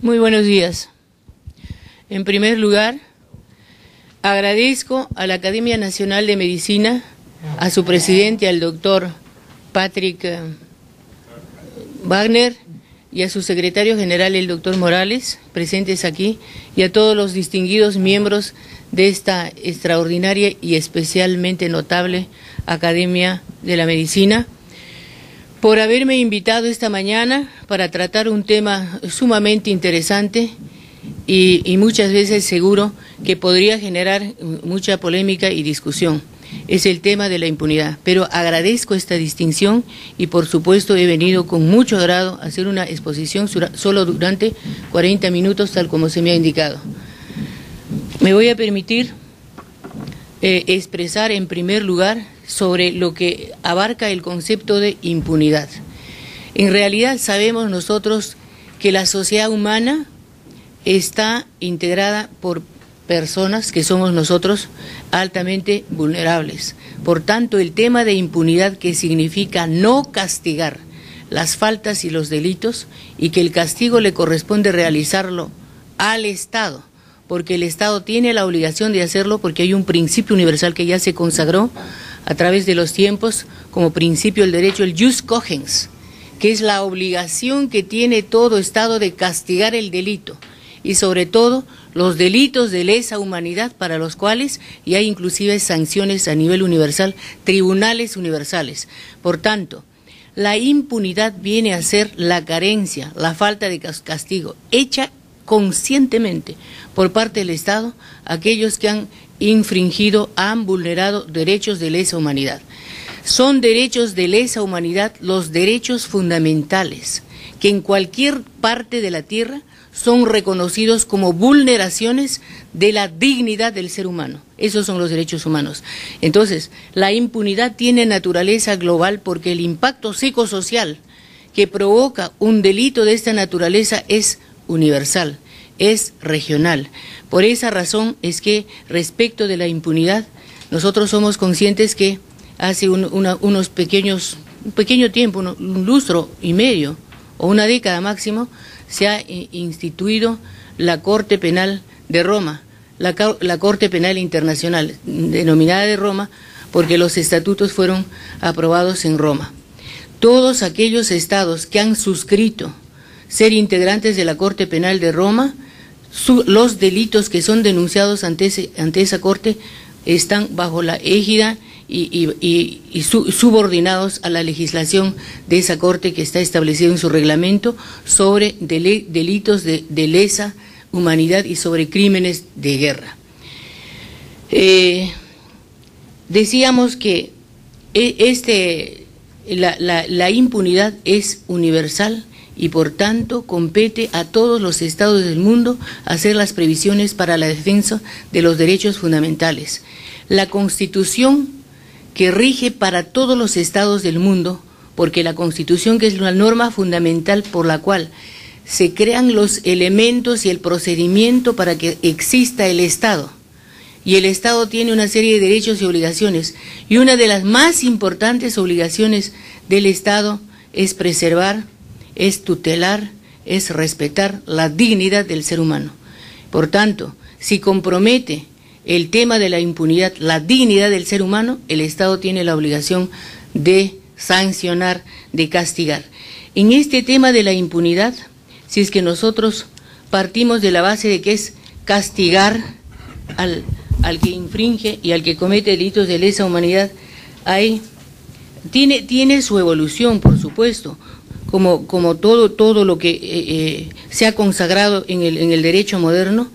Muy buenos días. En primer lugar, agradezco a la Academia Nacional de Medicina, a su presidente, al doctor Patrick Wagner, y a su secretario general, el doctor Morales, presentes aquí, y a todos los distinguidos miembros de esta extraordinaria y especialmente notable Academia de la Medicina, por haberme invitado esta mañana para tratar un tema sumamente interesante y muchas veces seguro que podría generar mucha polémica y discusión. Es el tema de la impunidad, pero agradezco esta distinción y por supuesto he venido con mucho agrado a hacer una exposición solo durante 40 minutos, tal como se me ha indicado. Me voy a permitir expresar en primer lugar sobre lo que abarca el concepto de impunidad. En realidad sabemos nosotros que la sociedad humana está integrada por personas que somos nosotros altamente vulnerables. Por tanto, el tema de impunidad, que significa no castigar las faltas y los delitos, y que el castigo le corresponde realizarlo al Estado, porque el Estado tiene la obligación de hacerlo, porque hay un principio universal que ya se consagró a través de los tiempos como principio del derecho, el jus cogens, que es la obligación que tiene todo Estado de castigar el delito, y sobre todo los delitos de lesa humanidad, para los cuales ya hay inclusive sanciones a nivel universal, tribunales universales. Por tanto, la impunidad viene a ser la carencia, la falta de castigo, hecha conscientemente por parte del Estado a aquellos que han infringido, han vulnerado derechos de lesa humanidad. Son derechos de lesa humanidad los derechos fundamentales, que en cualquier parte de la tierra son reconocidos como vulneraciones de la dignidad del ser humano. Esos son los derechos humanos. Entonces, la impunidad tiene naturaleza global porque el impacto psicosocial que provoca un delito de esta naturaleza es universal, es regional. Por esa razón es que respecto de la impunidad, nosotros somos conscientes que hace un pequeño tiempo, un lustro y medio o una década máximo, se ha instituido la Corte Penal de Roma, la Corte Penal Internacional, denominada de Roma porque los estatutos fueron aprobados en Roma. Todos aquellos estados que han suscrito ser integrantes de la Corte Penal de Roma, los delitos que son denunciados ante esa Corte están bajo la égida y subordinados a la legislación de esa Corte, que está establecido en su reglamento sobre delitos de lesa humanidad y sobre crímenes de guerra. Decíamos que la impunidad es universal y por tanto compete a todos los estados del mundo hacer las previsiones para la defensa de los derechos fundamentales. La Constitución que rige para todos los estados del mundo, porque la Constitución, que es la norma fundamental por la cual se crean los elementos y el procedimiento para que exista el Estado, y el Estado tiene una serie de derechos y obligaciones, y una de las más importantes obligaciones del Estado es preservar, es tutelar, es respetar la dignidad del ser humano. Por tanto, si compromete el tema de la impunidad, la dignidad del ser humano, el Estado tiene la obligación de sancionar, de castigar. En este tema de la impunidad, si es que nosotros partimos de la base de que es castigar al que infringe y al que comete delitos de lesa humanidad, tiene su evolución, por supuesto, como todo lo que se ha consagrado en el derecho moderno.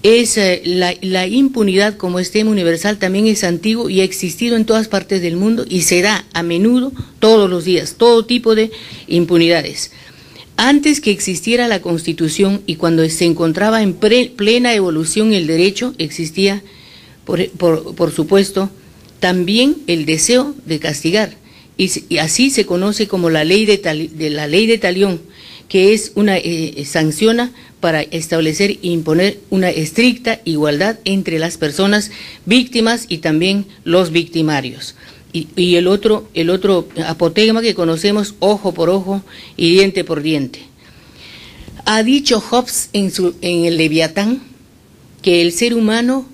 Es la impunidad como tema universal también es antiguo y ha existido en todas partes del mundo y se da a menudo todos los días, todo tipo de impunidades. Antes que existiera la Constitución y cuando se encontraba en plena evolución el derecho, existía, por supuesto, también el deseo de castigar, y así se conoce como la ley de Talión, que es sanciona para establecer e imponer una estricta igualdad entre las personas víctimas y también los victimarios. Y el otro apotegma que conocemos, ojo por ojo y diente por diente. Ha dicho Hobbes en el Leviatán que el ser humano,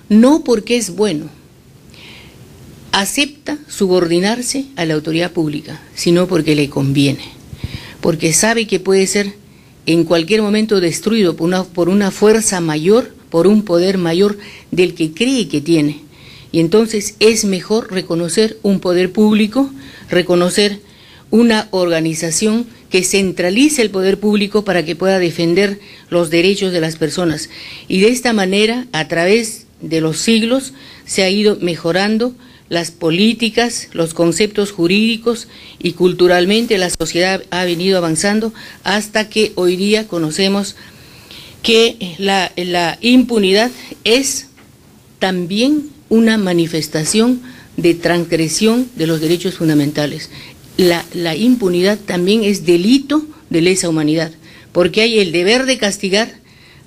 no porque es bueno, acepta subordinarse a la autoridad pública, sino porque le conviene, porque sabe que puede ser en cualquier momento destruido por una fuerza mayor, por un poder mayor del que cree que tiene. Y entonces es mejor reconocer un poder público, reconocer una organización que centralice el poder público para que pueda defender los derechos de las personas. Y de esta manera, a través de los siglos, se ha ido mejorando las políticas, los conceptos jurídicos, y culturalmente la sociedad ha venido avanzando hasta que hoy día conocemos que la impunidad es también una manifestación de transgresión de los derechos fundamentales. La impunidad también es delito de lesa humanidad, porque hay el deber de castigar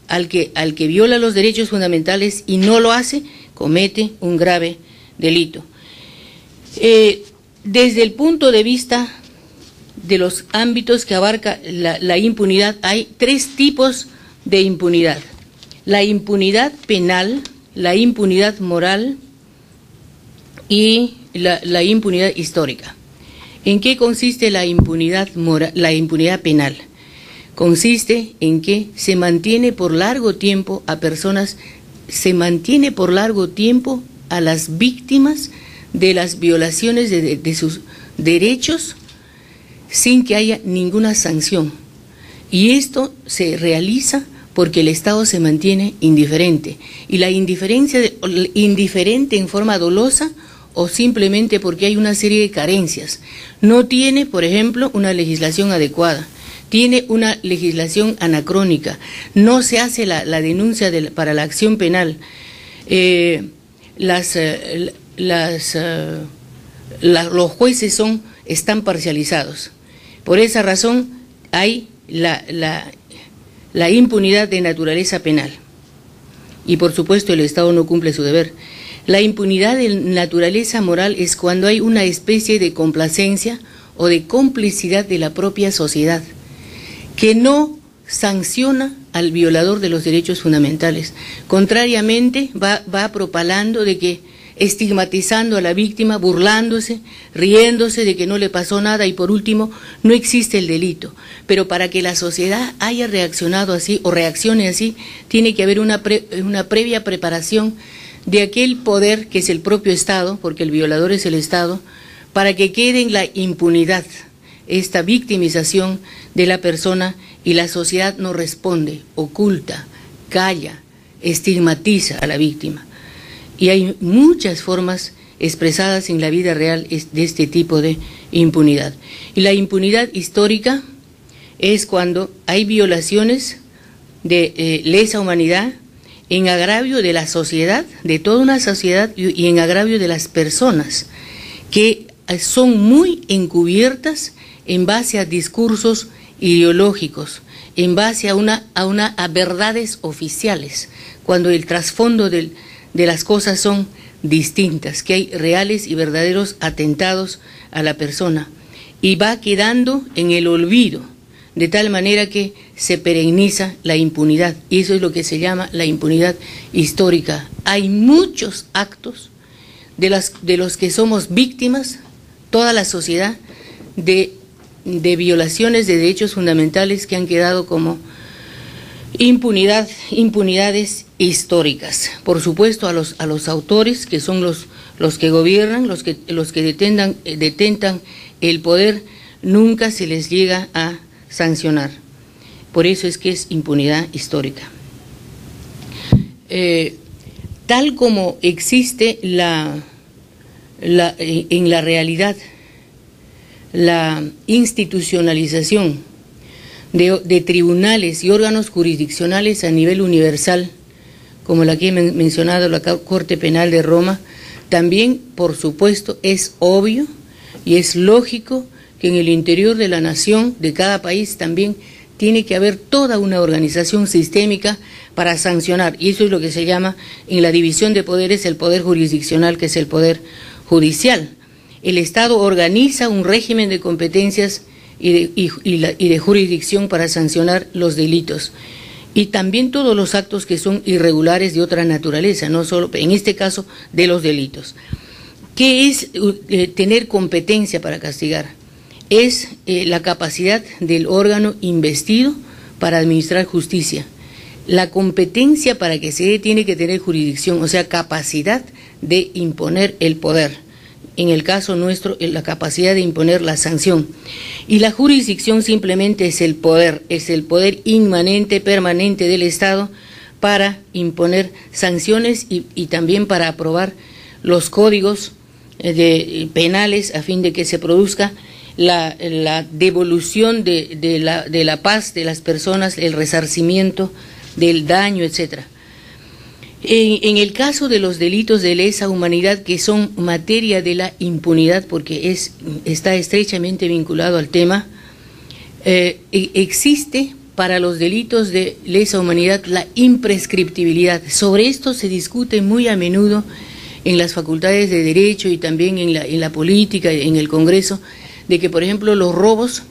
al que viola los derechos fundamentales y no lo hace, comete un grave delito. Desde el punto de vista de los ámbitos que abarca la impunidad, hay tres tipos de impunidad: la impunidad penal, la impunidad moral y la impunidad histórica. ¿En qué consiste la impunidad moral, la impunidad penal? Consiste en que se mantiene por largo tiempo a personas, se mantiene por largo tiempo a las víctimas de las violaciones de sus derechos sin que haya ninguna sanción. Y esto se realiza porque el Estado se mantiene indiferente. Y la indiferencia, indiferente en forma dolosa o simplemente porque hay una serie de carencias. No tiene, por ejemplo, una legislación adecuada, tiene una legislación anacrónica, no se hace la denuncia para la acción penal, los jueces están parcializados. Por esa razón hay la impunidad de naturaleza penal. Y por supuesto el Estado no cumple su deber. La impunidad de naturaleza moral es cuando hay una especie de complacencia o de complicidad de la propia sociedad, que no sanciona al violador de los derechos fundamentales. Contrariamente, va propalando de que, estigmatizando a la víctima, burlándose, riéndose de que no le pasó nada y por último, no existe el delito. Pero para que la sociedad haya reaccionado así o reaccione así, tiene que haber una previa preparación de aquel poder que es el propio Estado, porque el violador es el Estado, para que quede en la impunidad esta victimización de la persona y la sociedad no responde, oculta, calla, estigmatiza a la víctima. Y hay muchas formas expresadas en la vida real de este tipo de impunidad. Y la impunidad histórica es cuando hay violaciones de lesa humanidad en agravio de la sociedad, de toda una sociedad, y en agravio de las personas, que son muy encubiertas en base a discursos ideológicos, en base a verdades oficiales, cuando el trasfondo de las cosas son distintas, que hay reales y verdaderos atentados a la persona, y va quedando en el olvido, de tal manera que se perenniza la impunidad, y eso es lo que se llama la impunidad histórica. Hay muchos actos de los que somos víctimas, toda la sociedad, de violaciones de derechos fundamentales que han quedado como impunidades históricas. Por supuesto, a los autores, que son los que gobiernan, los que detentan el poder, nunca se les llega a sancionar. Por eso es que es impunidad histórica. Tal como existe en la realidad la institucionalización de tribunales y órganos jurisdiccionales a nivel universal, como la que he mencionado, la Corte Penal de Roma, también, por supuesto, es obvio y es lógico que en el interior de la nación, de cada país, también tiene que haber toda una organización sistémica para sancionar, y eso es lo que se llama en la división de poderes el poder jurisdiccional, que es el poder judicial. El Estado organiza un régimen de competencias y de jurisdicción para sancionar los delitos. Y también todos los actos que son irregulares de otra naturaleza, no solo, en este caso, de los delitos. ¿Qué es tener competencia para castigar? Es la capacidad del órgano investido para administrar justicia. La competencia para que se dé tiene que tener jurisdicción, o sea, capacidad de imponer el poder. En el caso nuestro, la capacidad de imponer la sanción. Y la jurisdicción simplemente es el poder inmanente, permanente del Estado para imponer sanciones y también para aprobar los códigos penales a fin de que se produzca la devolución de la paz de las personas, el resarcimiento del daño, etcétera. En el caso de los delitos de lesa humanidad, que son materia de la impunidad, porque está estrechamente vinculado al tema, existe para los delitos de lesa humanidad la imprescriptibilidad. Sobre esto se discute muy a menudo en las facultades de Derecho y también en la política, en el Congreso, de que, por ejemplo, los robos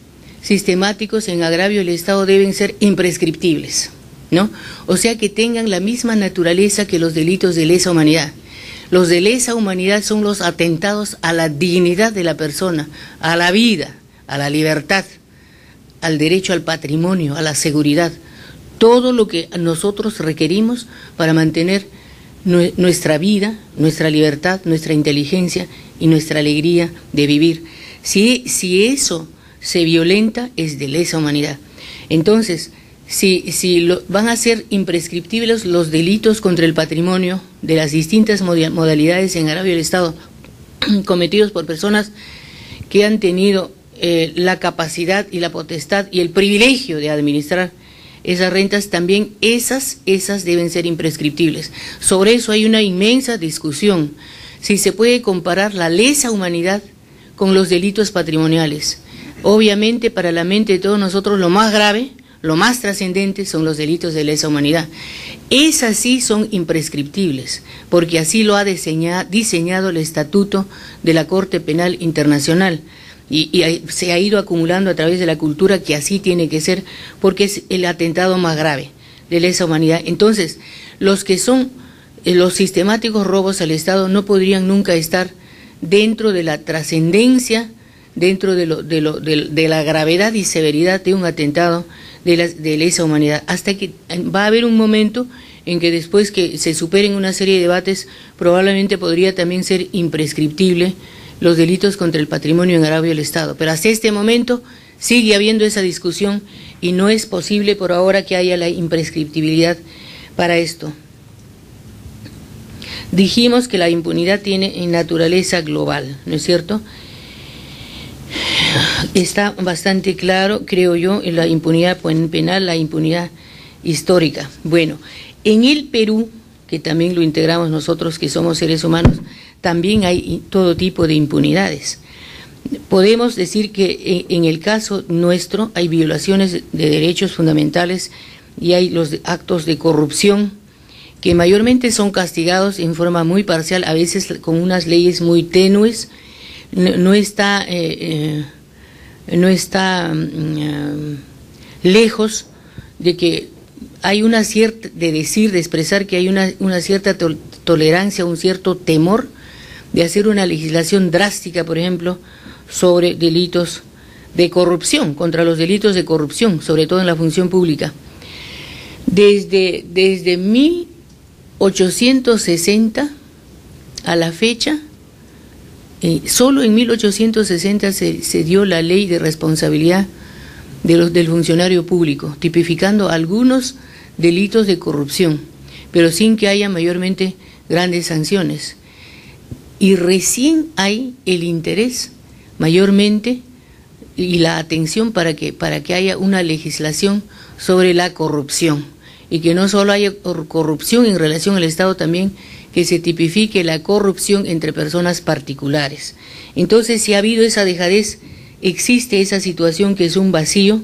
sistemáticos en agravio del Estado deben ser imprescriptibles, ¿no? O sea, que tengan la misma naturaleza que los delitos de lesa humanidad. Los de lesa humanidad son los atentados a la dignidad de la persona, a la vida, a la libertad, al derecho al patrimonio, a la seguridad, todo lo que nosotros requerimos para mantener nuestra vida, nuestra libertad, nuestra inteligencia y nuestra alegría de vivir. Si eso se violenta, es de lesa humanidad. Entonces, van a ser imprescriptibles los delitos contra el patrimonio de las distintas modalidades en agravio del Estado cometidos por personas que han tenido la capacidad y la potestad y el privilegio de administrar esas rentas, también esas deben ser imprescriptibles. Sobre eso hay una inmensa discusión, si se puede comparar la lesa humanidad con los delitos patrimoniales. Obviamente, para la mente de todos nosotros, lo más grave, lo más trascendente son los delitos de lesa humanidad. Esas sí son imprescriptibles, porque así lo ha diseñado el Estatuto de la Corte Penal Internacional. Y se ha ido acumulando a través de la cultura que así tiene que ser, porque es el atentado más grave de lesa humanidad. Entonces, los que son los sistemáticos robos al Estado no podrían nunca estar dentro de la trascendencia, dentro de la gravedad y severidad de un atentado de lesa humanidad, hasta que va a haber un momento en que, después que se superen una serie de debates, probablemente podría también ser imprescriptible los delitos contra el patrimonio en agravio del Estado. Pero hasta este momento sigue habiendo esa discusión y no es posible por ahora que haya la imprescriptibilidad para esto. Dijimos que la impunidad tiene naturaleza global, ¿no es cierto? Está bastante claro, creo yo, en la impunidad penal, la impunidad histórica. Bueno, en el Perú, que también lo integramos nosotros que somos seres humanos, también hay todo tipo de impunidades. Podemos decir que en el caso nuestro hay violaciones de derechos fundamentales y hay los actos de corrupción que mayormente son castigados en forma muy parcial, a veces con unas leyes muy tenues. No está lejos de que hay una cierta, de expresar que hay una cierta tolerancia, un cierto temor de hacer una legislación drástica, por ejemplo, sobre delitos de corrupción, contra los delitos de corrupción, sobre todo en la función pública. Desde 1860 a la fecha, solo en 1860 se dio la ley de responsabilidad del funcionario público, tipificando algunos delitos de corrupción, pero sin que haya mayormente grandes sanciones. Y recién hay el interés mayormente y la atención para que haya una legislación sobre la corrupción, y que no solo haya corrupción en relación al Estado, también que se tipifique la corrupción entre personas particulares. Entonces, si ha habido esa dejadez, existe esa situación que es un vacío,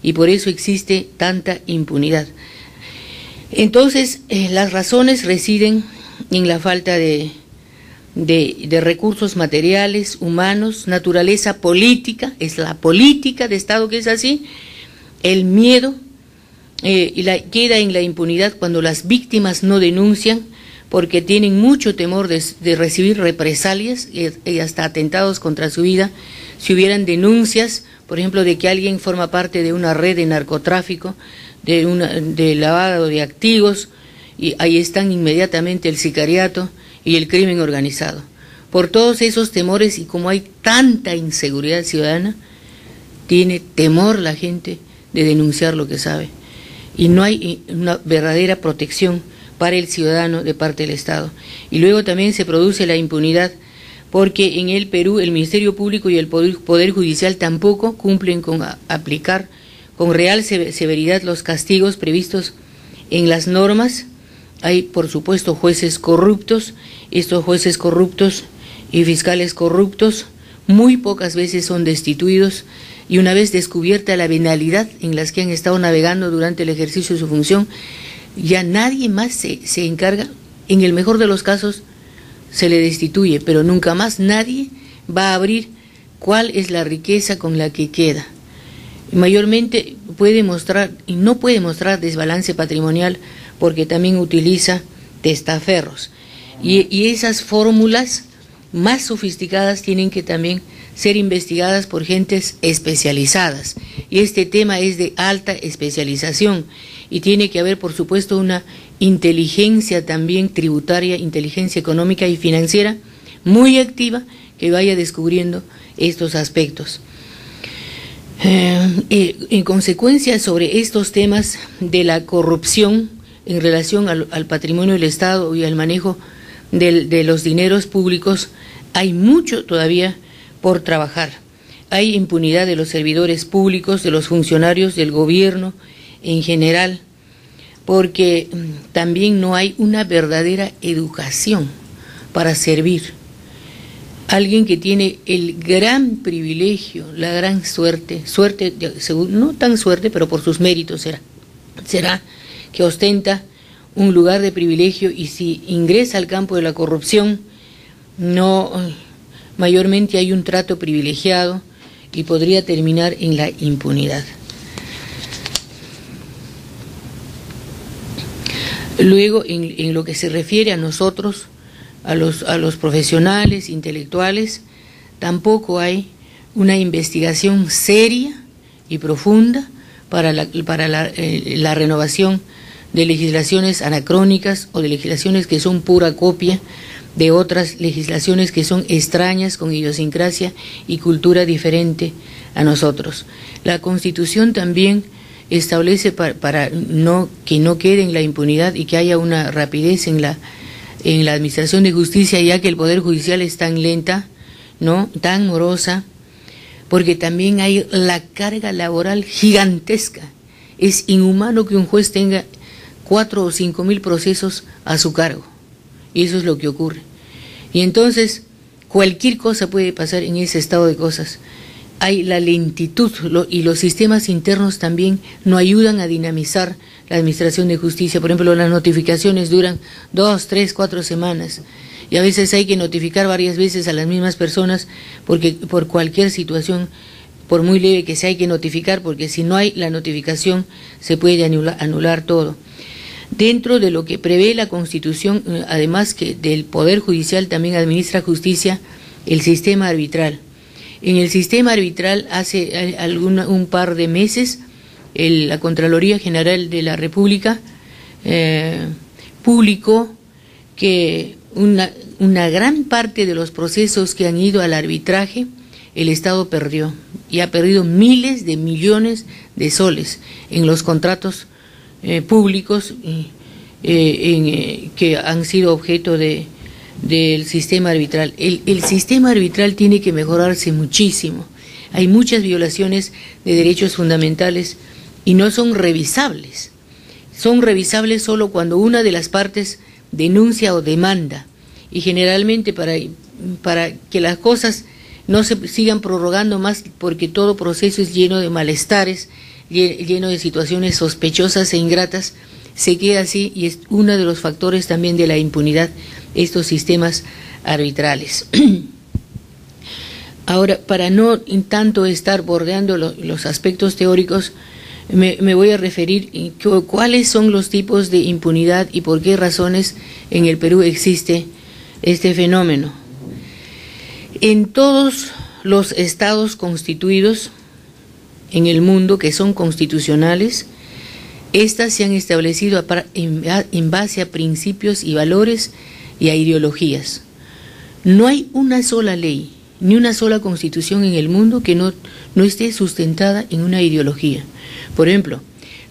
y por eso existe tanta impunidad. Entonces, las razones residen en la falta de de recursos materiales, humanos, naturaleza política, es la política de Estado que es así, el miedo queda en la impunidad cuando las víctimas no denuncian porque tienen mucho temor de recibir represalias y hasta atentados contra su vida. Si hubieran denuncias, por ejemplo, de que alguien forma parte de una red de narcotráfico, de lavado de activos, y ahí están inmediatamente el sicariato y el crimen organizado. Por todos esos temores y como hay tanta inseguridad ciudadana, tiene temor la gente de denunciar lo que sabe. Y no hay una verdadera protección para el ciudadano de parte del Estado. Y luego también se produce la impunidad, porque en el Perú el Ministerio Público y el Poder Judicial tampoco cumplen con aplicar con real severidad los castigos previstos en las normas. Hay, por supuesto, jueces corruptos. Estos jueces corruptos y fiscales corruptos muy pocas veces son destituidos, y una vez descubierta la venalidad en las que han estado navegando durante el ejercicio de su función, ya nadie más se encarga. En el mejor de los casos se le destituye, pero nunca más nadie va a abrir cuál es la riqueza con la que queda. Mayormente puede mostrar, y no puede mostrar, desbalance patrimonial, porque también utiliza testaferros. Y esas fórmulas más sofisticadas tienen que también ser investigadas por gentes especializadas. Y este tema es de alta especialización, y tiene que haber, por supuesto, una inteligencia también tributaria, inteligencia económica y financiera muy activa, que vaya descubriendo estos aspectos. En consecuencia, sobre estos temas de la corrupción en relación al patrimonio del Estado y al manejo de los dineros públicos, hay mucho todavía por trabajar. Hay impunidad de los servidores públicos, de los funcionarios del gobierno en general, porque también no hay una verdadera educación para servir. Alguien que tiene el gran privilegio, la gran suerte, no tan suerte, pero por sus méritos será que ostenta un lugar de privilegio, y si ingresa al campo de la corrupción, no, mayormente hay un trato privilegiado y podría terminar en la impunidad. Luego, en lo que se refiere a nosotros, a los profesionales, intelectuales, tampoco hay una investigación seria y profunda para la renovación de legislaciones anacrónicas o de legislaciones que son pura copia de otras legislaciones que son extrañas, con idiosincrasia y cultura diferente a nosotros. La Constitución también establece para que no quede en la impunidad y que haya una rapidez en la administración de justicia, ya que el Poder Judicial es tan lenta, ¿no?, tan morosa, porque también hay la carga laboral gigantesca. Es inhumano que un juez tenga 4 o 5 mil procesos a su cargo, y eso es lo que ocurre. Y entonces cualquier cosa puede pasar en ese estado de cosas. Hay la lentitud, y los sistemas internos también no ayudan a dinamizar la administración de justicia. Por ejemplo, las notificaciones duran 2, 3, 4 semanas, y a veces hay que notificar varias veces a las mismas personas, porque por cualquier situación, por muy leve que sea, hay que notificar, porque si no hay la notificación se puede anular todo. Dentro de lo que prevé la Constitución, además que del Poder Judicial, también administra justicia el sistema arbitral. En el sistema arbitral, hace un par de meses, la Contraloría General de la República publicó que una gran parte de los procesos que han ido al arbitraje, el Estado perdió, y ha perdido miles de millones de soles en los contratos públicos que han sido objeto del sistema arbitral. El sistema arbitral tiene que mejorarse muchísimo. Hay muchas violaciones de derechos fundamentales y no son revisables. Son revisables solo cuando una de las partes denuncia o demanda, y generalmente para que las cosas no se sigan prorrogando más, porque todo proceso es lleno de malestares, lleno de situaciones sospechosas e ingratas, se queda así, y es uno de los factores también de la impunidad estos sistemas arbitrales. Ahora, para no tanto estar bordeando los aspectos teóricos, me voy a referir a cuáles son los tipos de impunidad y por qué razones en el Perú existe este fenómeno. En todos los estados constituidos en el mundo, que son constitucionales, estas se han establecido en base a principios y valores y a ideologías. No hay una sola ley, ni una sola constitución en el mundo que no esté sustentada en una ideología. Por ejemplo,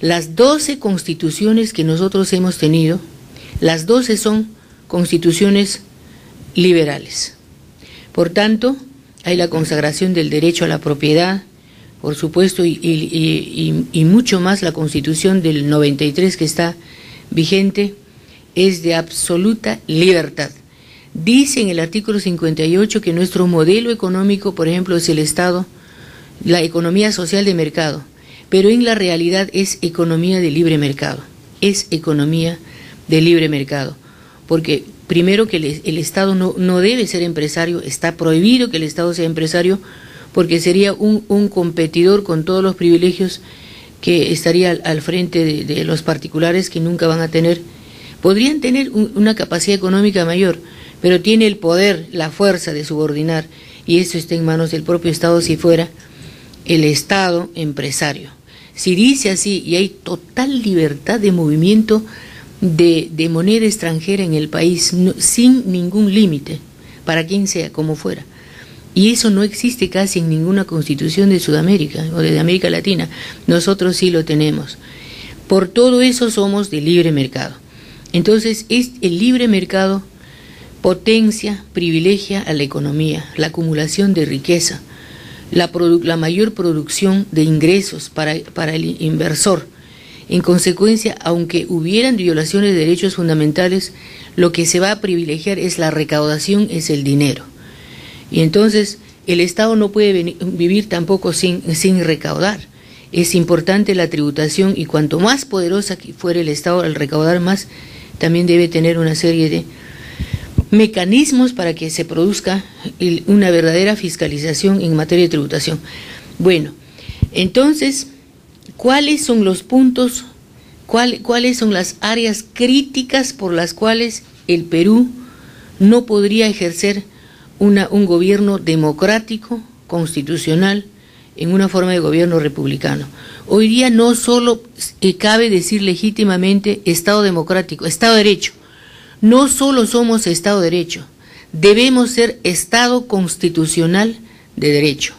las 12 constituciones que nosotros hemos tenido, las 12 son constituciones liberales. Por tanto, hay la consagración del derecho a la propiedad, por supuesto, y mucho más. La Constitución del 93 que está vigente es de absoluta libertad. Dice en el artículo 58 que nuestro modelo económico, por ejemplo, es el Estado, la economía social de mercado, pero en la realidad es economía de libre mercado, es economía de libre mercado, porque primero que el Estado no debe ser empresario, está prohibido que el Estado sea empresario, porque sería un competidor con todos los privilegios que estaría al frente de los particulares, que nunca van a tener, podrían tener una capacidad económica mayor, pero tiene el poder, la fuerza de subordinar, y eso está en manos del propio Estado si fuera el Estado empresario. Si dice así, y hay total libertad de movimiento de moneda extranjera en el país, sin ningún límite, para quien sea, como fuera. Y eso no existe casi en ninguna constitución de Sudamérica o de América Latina. Nosotros sí lo tenemos. Por todo eso somos de libre mercado. Entonces, el libre mercado potencia, privilegia a la economía, la acumulación de riqueza, la mayor producción de ingresos para el inversor. En consecuencia, aunque hubieran violaciones de derechos fundamentales, lo que se va a privilegiar es la recaudación, es el dinero. Y entonces el Estado no puede vivir tampoco sin recaudar. Es importante la tributación, y cuanto más poderosa fuera el Estado al recaudar más, también debe tener una serie de mecanismos para que se produzca una verdadera fiscalización en materia de tributación. Bueno, entonces, ¿cuáles son los puntos, cuáles son las áreas críticas por las cuales el Perú no podría ejercer un gobierno democrático, constitucional, en una forma de gobierno republicano? Hoy día no solo cabe decir legítimamente Estado democrático, Estado de Derecho. No solo somos Estado de Derecho, debemos ser Estado constitucional de derecho,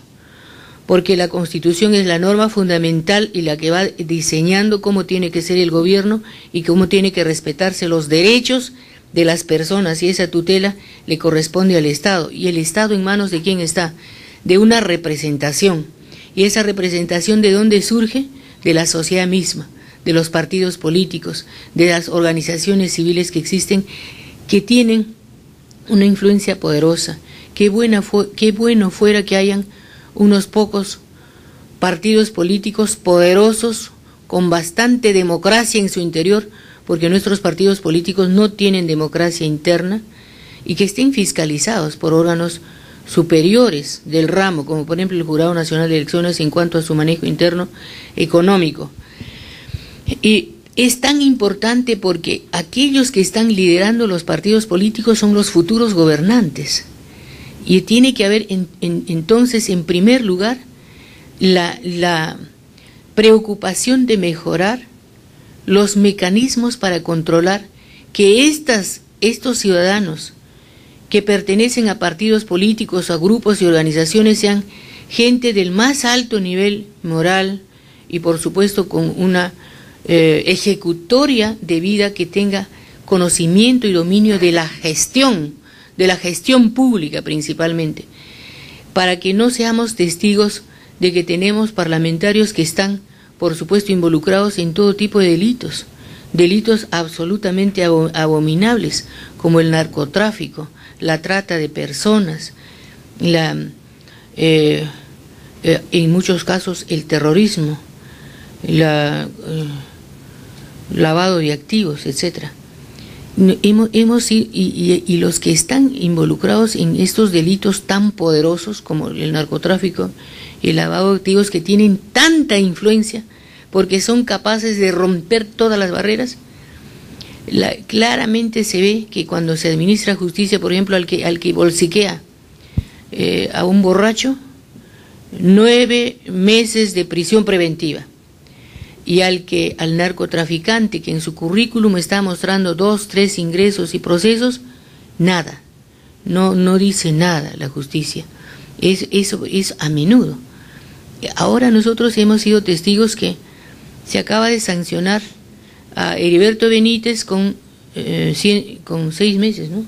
porque la Constitución es la norma fundamental y la que va diseñando cómo tiene que ser el gobierno y cómo tiene que respetarse los derechos de las personas, y esa tutela le corresponde al Estado. ¿Y el Estado en manos de quién está? De una representación. ¿Y esa representación de dónde surge? De la sociedad misma, de los partidos políticos, de las organizaciones civiles que existen, que tienen una influencia poderosa. Qué bueno fuera que hayan unos pocos partidos políticos poderosos, con bastante democracia en su interior, porque nuestros partidos políticos no tienen democracia interna, y que estén fiscalizados por órganos superiores del ramo, como por ejemplo el Jurado Nacional de Elecciones en cuanto a su manejo interno económico. Y es tan importante porque aquellos que están liderando los partidos políticos son los futuros gobernantes, y tiene que haber entonces, en primer lugar, la preocupación de mejorar los mecanismos para controlar que estos ciudadanos que pertenecen a partidos políticos, a grupos y organizaciones, sean gente del más alto nivel moral y por supuesto con una ejecutoria de vida, que tenga conocimiento y dominio de la gestión pública principalmente, para que no seamos testigos de que tenemos parlamentarios que están, por supuesto, involucrados en todo tipo de delitos absolutamente abominables, como el narcotráfico, la trata de personas, en muchos casos el terrorismo, lavado de activos, etcétera. y los que están involucrados en estos delitos tan poderosos como el narcotráfico y el lavado de activos, que tienen tanta influencia porque son capaces de romper todas las barreras, claramente se ve que cuando se administra justicia, por ejemplo, al que bolsiquea a un borracho, 9 meses de prisión preventiva, y al narcotraficante que en su currículum está mostrando 2, 3 ingresos y procesos, nada, no dice nada la justicia. Eso es a menudo. Ahora nosotros hemos sido testigos que se acaba de sancionar a Heriberto Benítez con 6 meses, ¿no?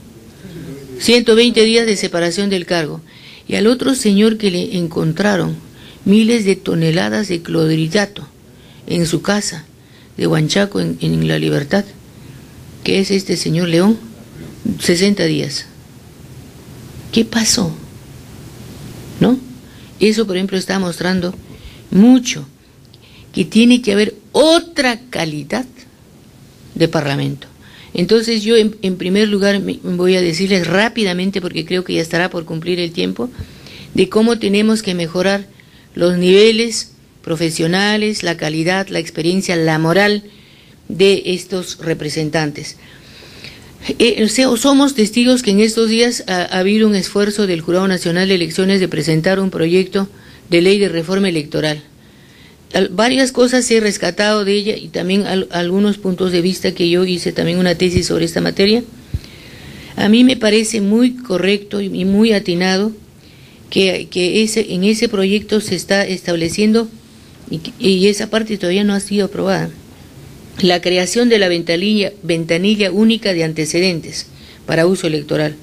120 días de separación del cargo. Y al otro señor que le encontraron miles de toneladas de clorhidrato en su casa de Huanchaco, en La Libertad, que es este señor León, 60 días. ¿Qué pasó? ¿No? Eso, por ejemplo, está mostrando mucho que tiene que haber otra calidad de parlamento. Entonces yo en primer lugar voy a decirles rápidamente, porque creo que ya estará por cumplir el tiempo, de cómo tenemos que mejorar los niveles profesionales, la calidad, la experiencia, la moral de estos representantes. Somos testigos que en estos días ha habido un esfuerzo del Jurado Nacional de Elecciones de presentar un proyecto de ley de reforma electoral. Varias cosas he rescatado de ella y también algunos puntos de vista que yo hice también una tesis sobre esta materia. A mí me parece muy correcto y muy atinado que en ese proyecto se está estableciendo, y esa parte todavía no ha sido aprobada, la creación de la ventanilla única de antecedentes para uso electoral.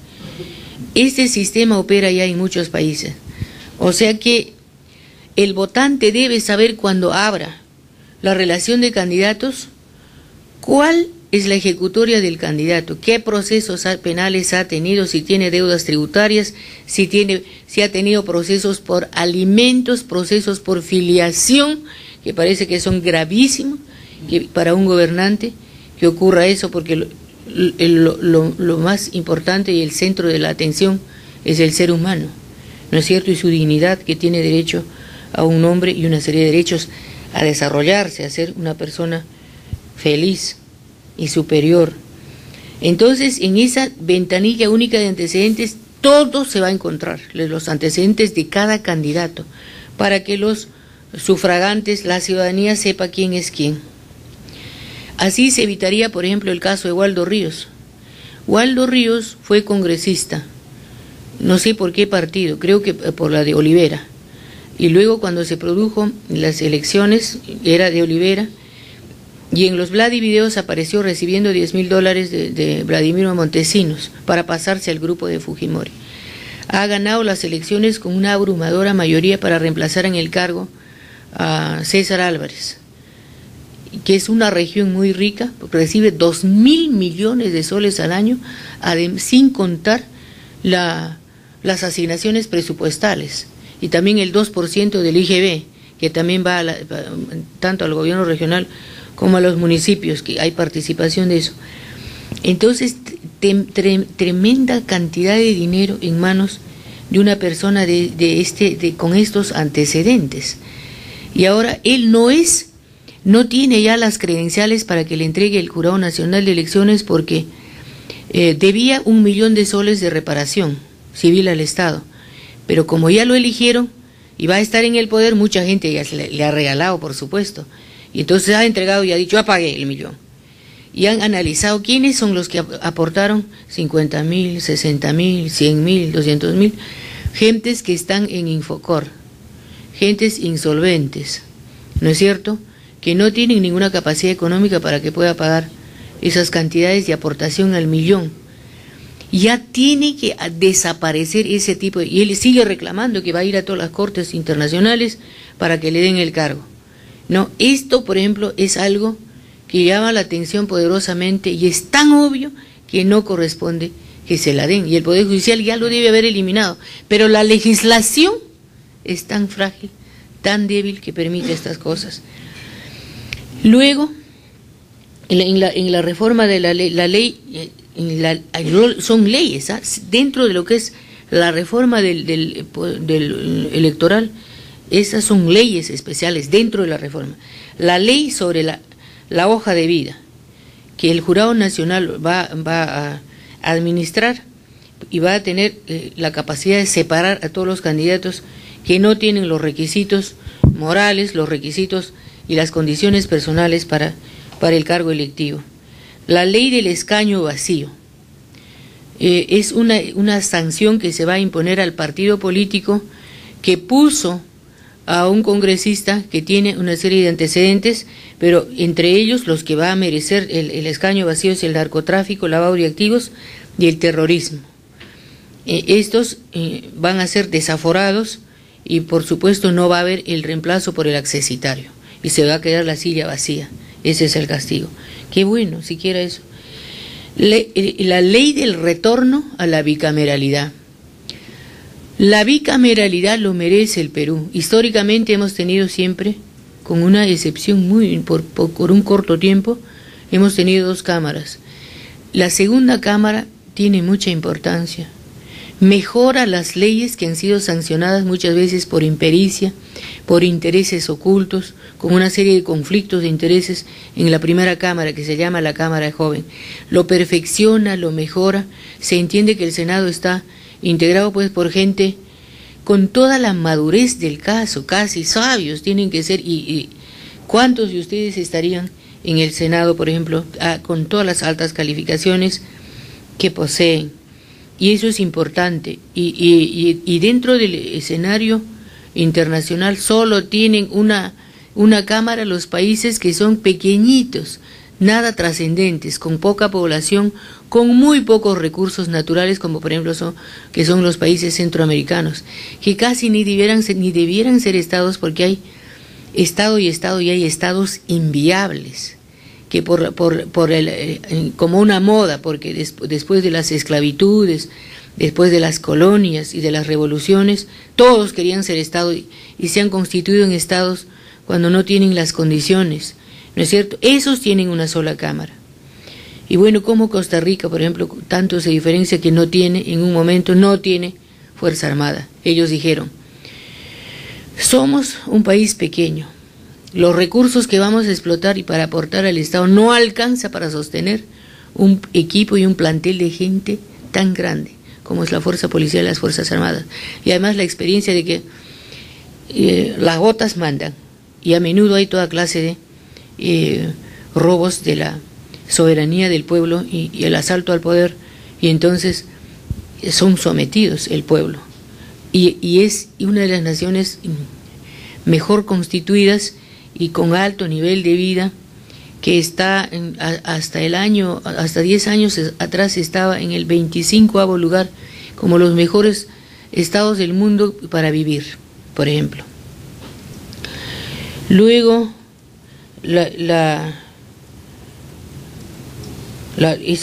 Este sistema opera ya en muchos países, o sea que el votante debe saber cuando abra la relación de candidatos cuál es la ejecutoria del candidato, qué procesos penales ha tenido, si tiene deudas tributarias, si ha tenido procesos por alimentos, procesos por filiación, que parece que son gravísimos que para un gobernante que ocurra eso, porque lo más importante y el centro de la atención es el ser humano, ¿no es cierto? Y su dignidad, que tiene derecho a un nombre y una serie de derechos a desarrollarse, a ser una persona feliz y superior. Entonces, en esa ventanilla única de antecedentes, todo se va a encontrar, los antecedentes de cada candidato, para que los sufragantes, la ciudadanía, sepa quién es quién. Así se evitaría, por ejemplo, el caso de Waldo Ríos. Waldo Ríos fue congresista, no sé por qué partido, creo que por la de Olivera, y luego cuando se produjo las elecciones era de Olivera, y en los Vladivideos apareció recibiendo $10.000 de Vladimiro Montesinos para pasarse al grupo de Fujimori. Ha ganado las elecciones con una abrumadora mayoría para reemplazar en el cargo a César Álvarez, que es una región muy rica, porque recibe 2.000 millones de soles al año, sin contar las asignaciones presupuestales, y también el 2% del IGB, que también va tanto al gobierno regional como a los municipios, que hay participación de eso. Entonces, tremenda cantidad de dinero en manos de una persona con estos antecedentes. Y ahora él no tiene ya las credenciales para que le entregue el Jurado Nacional de Elecciones, porque debía 1 millón de soles de reparación civil al Estado. Pero como ya lo eligieron y va a estar en el poder, mucha gente ya le ha regalado, por supuesto. Y entonces ha entregado y ha dicho, pagué el millón. Y han analizado quiénes son los que aportaron 50.000, 60.000, 100.000, 200.000. Gentes que están en Infocor, gentes insolventes, ¿no es cierto?, que no tienen ninguna capacidad económica para que pueda pagar esas cantidades de aportación al millón. Ya tiene que desaparecer ese tipo y él sigue reclamando que va a ir a todas las cortes internacionales para que le den el cargo. No, esto, por ejemplo, es algo que llama la atención poderosamente y es tan obvio que no corresponde que se la den, y el Poder Judicial ya lo debe haber eliminado, pero la legislación es tan frágil, tan débil, que permite estas cosas. Luego, en la reforma de la ley son leyes, ¿ah? Dentro de lo que es la reforma del electoral, esas son leyes especiales dentro de la reforma. La ley sobre la hoja de vida, que el Jurado Nacional va a administrar y va a tener la capacidad de separar a todos los candidatos que no tienen los requisitos morales, los requisitos y las condiciones personales para el cargo electivo. La ley del escaño vacío es una sanción que se va a imponer al partido político que puso a un congresista que tiene una serie de antecedentes, pero entre ellos los que va a merecer el escaño vacío es el narcotráfico, lavado de activos y el terrorismo. Estos van a ser desaforados y por supuesto no va a haber el reemplazo por el accesitario y se va a quedar la silla vacía. Ese es el castigo. Qué bueno, siquiera eso. La ley del retorno a la bicameralidad. La bicameralidad lo merece el Perú. Históricamente hemos tenido siempre, con una excepción por un corto tiempo, hemos tenido 2 cámaras. La segunda cámara tiene mucha importancia. Mejora las leyes que han sido sancionadas muchas veces por impericia, por intereses ocultos, con una serie de conflictos de intereses en la primera cámara, que se llama la Cámara Joven. Lo perfecciona, lo mejora. Se entiende que el Senado está integrado pues por gente con toda la madurez del caso, casi sabios tienen que ser, y ¿cuántos de ustedes estarían en el Senado, por ejemplo, con todas las altas calificaciones que poseen? Y eso es importante, y dentro del escenario internacional solo tienen una cámara los países que son pequeñitos, nada trascendentes, con poca población, con muy pocos recursos naturales, como por ejemplo que son los países centroamericanos, que casi ni debieran ser estados, porque hay estado y hay estados inviables, que como una moda, porque después de las esclavitudes, después de las colonias y de las revoluciones, todos querían ser estado y se han constituido en estados cuando no tienen las condiciones, ¿no es cierto? Esos tienen una sola cámara. Y bueno, como Costa Rica, por ejemplo, tanto se diferencia que no tiene, en un momento no tiene Fuerza Armada. Ellos dijeron, somos un país pequeño, los recursos que vamos a explotar y para aportar al Estado no alcanza para sostener un equipo y un plantel de gente tan grande como es la Fuerza Policial y las Fuerzas Armadas. Y además la experiencia de que las botas mandan, y a menudo hay toda clase de robos de la soberanía del pueblo y el asalto al poder, y entonces son sometidos el pueblo. Y es una de las naciones mejor constituidas y con alto nivel de vida, que está hasta 10 años atrás estaba en el 25º lugar como los mejores estados del mundo para vivir, por ejemplo. Luego, ese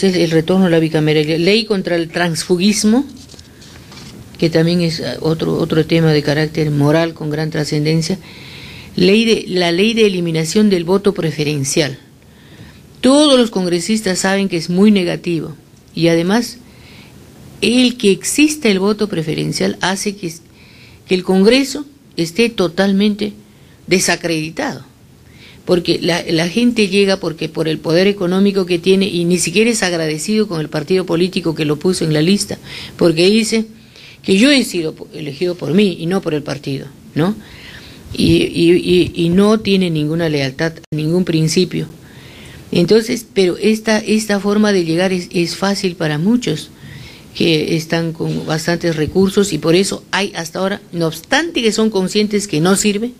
es el retorno a la bicameralidad. Ley contra el transfugismo, que también es otro tema de carácter moral con gran trascendencia. La ley de eliminación del voto preferencial. Todos los congresistas saben que es muy negativo, y además el que exista el voto preferencial hace que el Congreso esté totalmente desacreditado, porque la gente llega por el poder económico que tiene y ni siquiera es agradecido con el partido político que lo puso en la lista, porque dice que yo he sido elegido por mí y no por el partido, ¿no? Y no tiene ninguna lealtad, ningún principio. Entonces, pero esta forma de llegar es fácil para muchos que están con bastantes recursos, y por eso hay hasta ahora, no obstante que son conscientes que no sirve,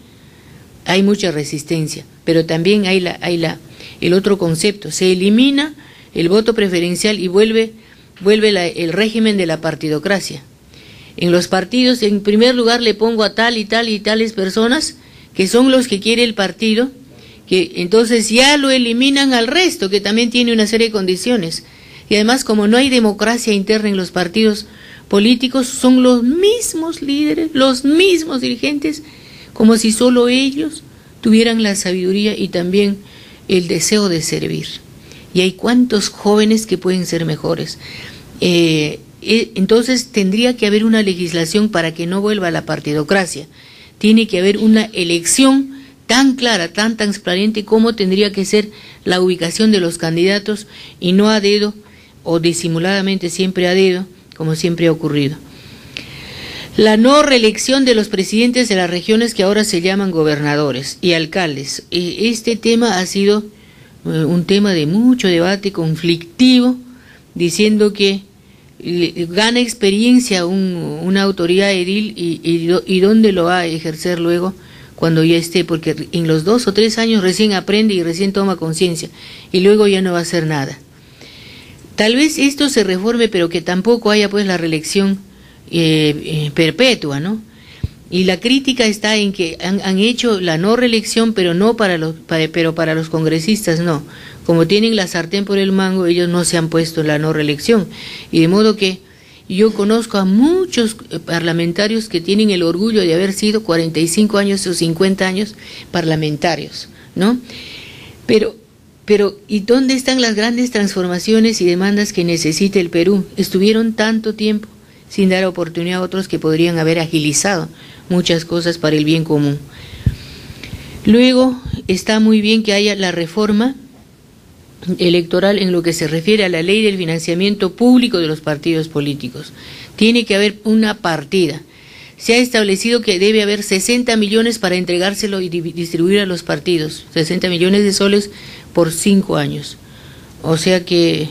hay mucha resistencia. Pero también hay el otro concepto: se elimina el voto preferencial y vuelve el régimen de la partidocracia. En los partidos, en primer lugar, le pongo a tal y tal y tales personas que son los que quiere el partido, que entonces ya lo eliminan al resto, que también tiene una serie de condiciones. Y además, como no hay democracia interna en los partidos políticos, son los mismos líderes, los mismos dirigentes, como si solo ellos tuvieran la sabiduría y también el deseo de servir. y hay cuantos jóvenes que pueden ser mejores. Entonces tendría que haber una legislación para que no vuelva a la partidocracia. Tiene que haber una elección tan clara, tan transparente como tendría que ser la ubicación de los candidatos y no a dedo o disimuladamente siempre a dedo, como siempre ha ocurrido. La no reelección de los presidentes de las regiones que ahora se llaman gobernadores y alcaldes. Este tema ha sido un tema de mucho debate, conflictivo, diciendo que gana experiencia una autoridad edil y dónde lo va a ejercer luego cuando ya esté, porque en los 2 o 3 años recién aprende y recién toma conciencia y luego ya no va a hacer nada. Tal vez esto se reforme, pero que tampoco haya pues la reelección perpetua, ¿no? Y la crítica está en que han hecho la no reelección, pero no para los congresistas no. Como tienen la sartén por el mango, ellos no se han puesto la no reelección. Y de modo que yo conozco a muchos parlamentarios que tienen el orgullo de haber sido 45 años o 50 años parlamentarios, ¿no? Pero, ¿y dónde están las grandes transformaciones y demandas que necesita el Perú? Estuvieron tanto tiempo sin dar oportunidad a otros que podrían haber agilizado muchas cosas para el bien común. Luego, está muy bien que haya la reforma electoral en lo que se refiere a la ley del financiamiento público de los partidos políticos. Tiene que haber una partida. Se ha establecido que debe haber 60 millones para entregárselo y distribuir a los partidos, 60 millones de soles por 5 años. O sea que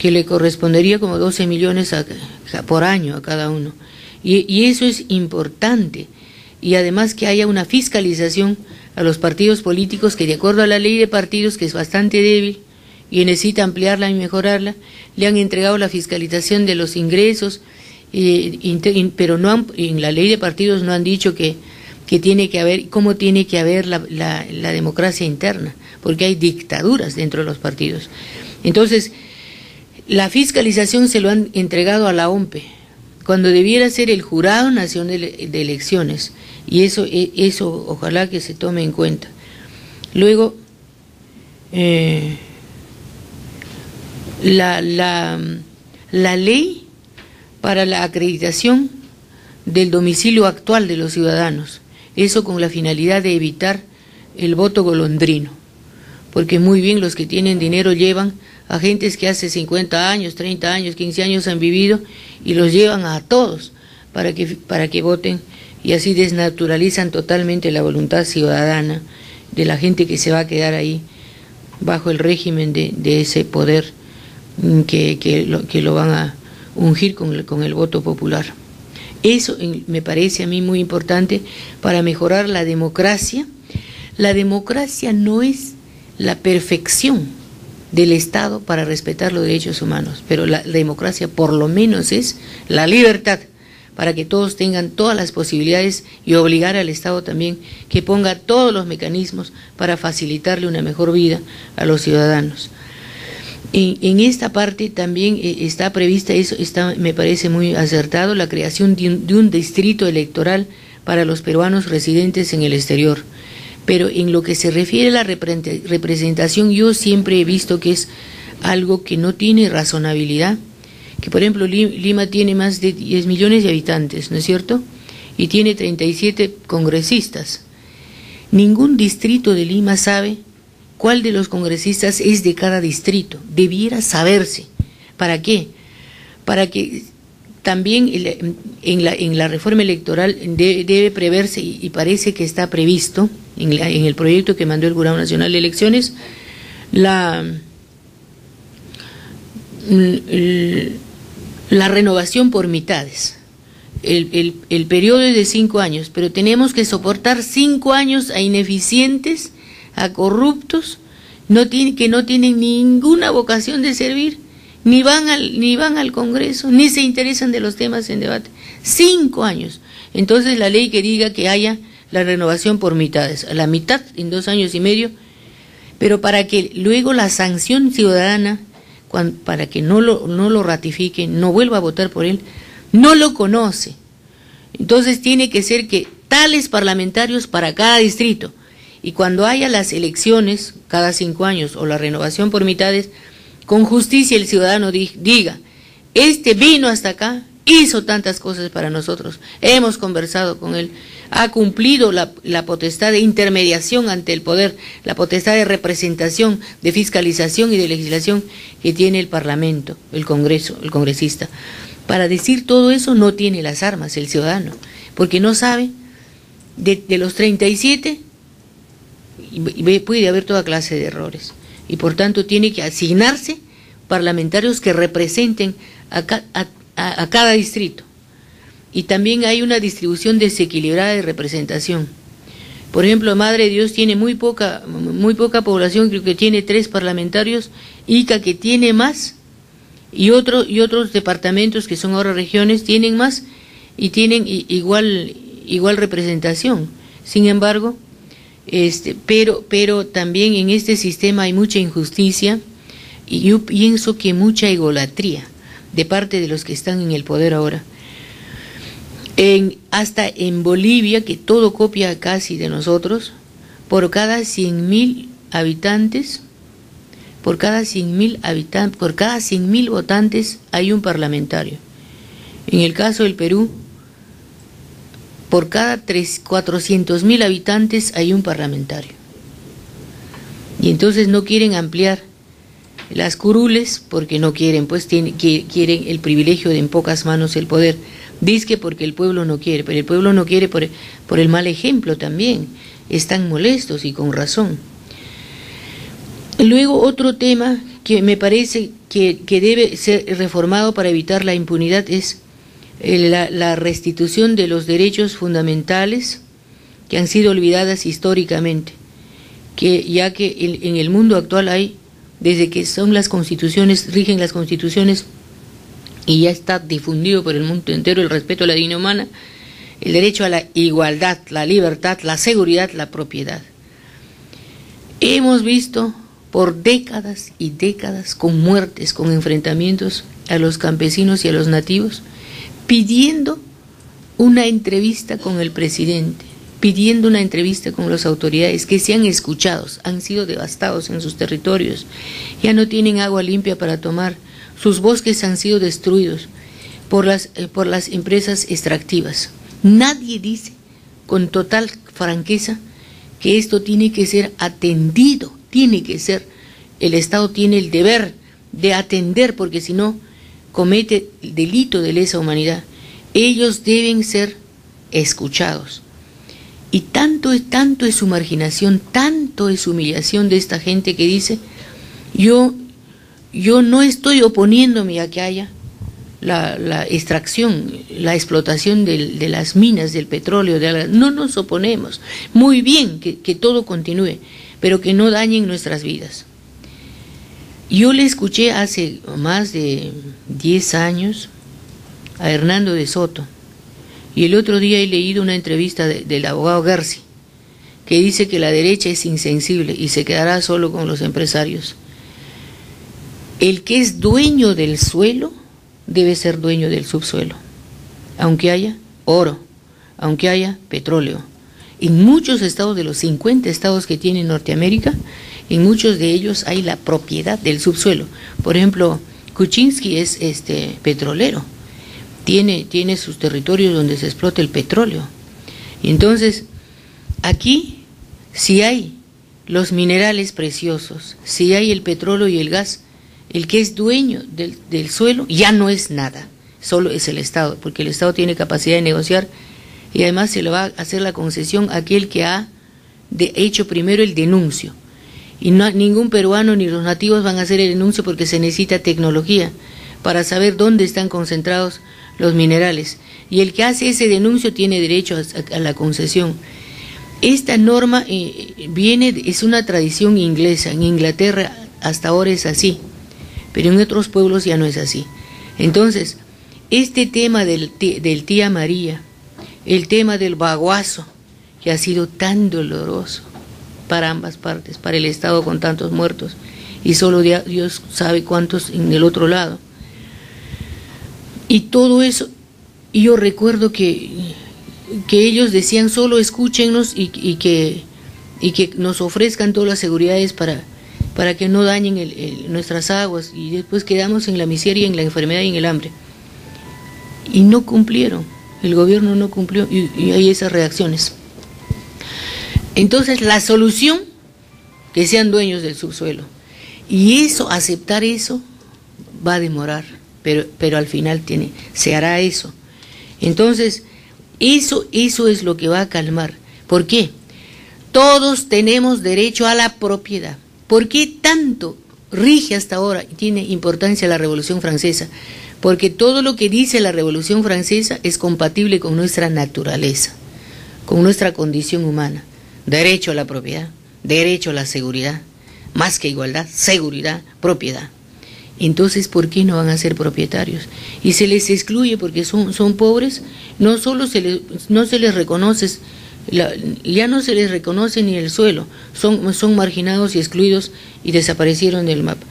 le correspondería como 12 millones por año a cada uno. Y eso es importante. Y además que haya una fiscalización a los partidos políticos que, de acuerdo a la ley de partidos, que es bastante débil y necesita ampliarla y mejorarla, le han entregado la fiscalización de los ingresos, pero no en la ley de partidos no han dicho que tiene que haber, cómo tiene que haber la democracia interna, porque hay dictaduras dentro de los partidos. Entonces, la fiscalización se lo han entregado a la OMPE, cuando debiera ser el Jurado Nacional de Elecciones, y eso ojalá que se tome en cuenta. Luego, la ley para la acreditación del domicilio actual de los ciudadanos, eso con la finalidad de evitar el voto golondrino, porque muy bien los que tienen dinero llevan a gentes que hace 50 años, 30 años, 15 años han vivido y los llevan a todos para que voten, y así desnaturalizan totalmente la voluntad ciudadana de la gente que se va a quedar ahí bajo el régimen de ese poder que lo van a ungir con el voto popular. Eso me parece a mí muy importante para mejorar la democracia. La democracia no es la perfección del Estado para respetar los derechos humanos, pero la democracia por lo menos es la libertad para que todos tengan todas las posibilidades, y obligar al Estado también que ponga todos los mecanismos para facilitarle una mejor vida a los ciudadanos. En esta parte también está prevista, eso me parece muy acertado, la creación de un distrito electoral para los peruanos residentes en el exterior. Pero en lo que se refiere a la representación, yo siempre he visto que es algo que no tiene razonabilidad, que por ejemplo Lima tiene más de 10 millones de habitantes, ¿no es cierto? Y tiene 37 congresistas. Ningún distrito de Lima sabe cuál de los congresistas es de cada distrito. Debiera saberse. ¿Para qué? Para que también en la reforma electoral debe preverse, y parece que está previsto en el proyecto que mandó el Jurado Nacional de Elecciones, la renovación por mitades. El periodo es de 5 años, pero tenemos que soportar 5 años a ineficientes, a corruptos, que no tienen ninguna vocación de servir, ni van al Congreso, ni se interesan de los temas en debate. 5 años. Entonces la ley que diga que haya la renovación por mitades, a la mitad en 2 años y medio, pero para que luego la sanción ciudadana, para que no lo ratifique, no vuelva a votar por él, no lo conoce. Entonces tiene que ser que tales parlamentarios para cada distrito, y cuando haya las elecciones cada 5 años o la renovación por mitades, con justicia el ciudadano diga, este vino hasta acá, hizo tantas cosas para nosotros, hemos conversado con él, ha cumplido la potestad de intermediación ante el poder, la potestad de representación, de fiscalización y de legislación que tiene el Parlamento, el Congreso, el congresista. Para decir todo eso no tiene las armas el ciudadano, porque no sabe, de los 37 puede haber toda clase de errores, y por tanto tiene que asignarse parlamentarios que representen a cada distrito. Y también hay una distribución desequilibrada de representación. Por ejemplo, Madre de Dios tiene muy poca población, creo que tiene 3 parlamentarios, Ica que tiene más, y otros departamentos que son ahora regiones tienen más y tienen igual representación. Sin embargo, pero también en este sistema hay mucha injusticia y yo pienso que mucha egolatría de parte de los que están en el poder ahora. Hasta en Bolivia, que todo copia casi de nosotros, por cada 100.000 habitantes, por cada 100.000 votantes hay un parlamentario. En el caso del Perú, por cada 400.000 habitantes hay un parlamentario. Y entonces no quieren ampliar las curules porque no quieren, pues quieren el privilegio de en pocas manos el poder. Dizque porque el pueblo no quiere, pero el pueblo no quiere por el mal ejemplo también. Están molestos y con razón. Luego otro tema que me parece que debe ser reformado para evitar la impunidad es la restitución de los derechos fundamentales que han sido olvidadas históricamente, ya que en el mundo actual hay, desde que son las constituciones, rigen las constituciones, y ya está difundido por el mundo entero el respeto a la dignidad humana, el derecho a la igualdad, la libertad, la seguridad, la propiedad. Hemos visto por décadas y décadas, con muertes, con enfrentamientos, a los campesinos y a los nativos, pidiendo una entrevista con el presidente, pidiendo una entrevista con las autoridades, que sean escuchados. Han sido devastados en sus territorios, ya no tienen agua limpia para tomar, sus bosques han sido destruidos por las empresas extractivas. Nadie dice con total franqueza que esto tiene que ser atendido, tiene que ser, el Estado tiene el deber de atender, porque si no comete el delito de lesa humanidad. Ellos deben ser escuchados. Y tanto es su marginación, tanto es su humillación de esta gente que dice, yo no estoy oponiéndome a que haya la extracción, la explotación de las minas, del petróleo, no nos oponemos. Muy bien que todo continúe, pero que no dañen nuestras vidas. Yo le escuché hace más de 10 años a Hernando de Soto, y el otro día he leído una entrevista del abogado Garci, que dice que la derecha es insensible y se quedará solo con los empresarios. El que es dueño del suelo debe ser dueño del subsuelo, aunque haya oro, aunque haya petróleo. En muchos estados, de los 50 estados que tiene Norteamérica, en muchos de ellos hay la propiedad del subsuelo. Por ejemplo, Kuczynski es petrolero, tiene sus territorios donde se explota el petróleo. Y entonces, aquí, si hay los minerales preciosos, si hay el petróleo y el gas, el que es dueño del suelo ya no es nada, solo es el Estado, porque el Estado tiene capacidad de negociar y además se le va a hacer la concesión a aquel que ha hecho primero el denuncio. Y ningún peruano ni los nativos van a hacer el denuncio porque se necesita tecnología para saber dónde están concentrados los minerales. Y el que hace ese denuncio tiene derecho a la concesión. Esta norma es una tradición inglesa. En Inglaterra hasta ahora es así, pero en otros pueblos ya no es así. Entonces, este tema del tía María, el tema del baguazo, que ha sido tan doloroso para ambas partes, para el Estado con tantos muertos, y solo Dios sabe cuántos en el otro lado. Y todo eso, y yo recuerdo que ellos decían solo escúchenos y que y que nos ofrezcan todas las seguridades para que no dañen nuestras aguas, y después quedamos en la miseria, en la enfermedad y en el hambre. Y no cumplieron, el gobierno no cumplió, y hay esas reacciones. Entonces la solución, que sean dueños del subsuelo, y eso, aceptar eso, va a demorar, pero al final se hará eso. Entonces, eso es lo que va a calmar. ¿Por qué? Todos tenemos derecho a la propiedad. ¿Por qué tanto rige hasta ahora y tiene importancia la Revolución Francesa? Porque todo lo que dice la Revolución Francesa es compatible con nuestra naturaleza, con nuestra condición humana. Derecho a la propiedad, derecho a la seguridad, más que igualdad, seguridad, propiedad. Entonces, ¿por qué no van a ser propietarios? Y se les excluye porque son pobres, no solo no se les reconoce, ya no se les reconoce ni el suelo, son marginados y excluidos y desaparecieron del mapa.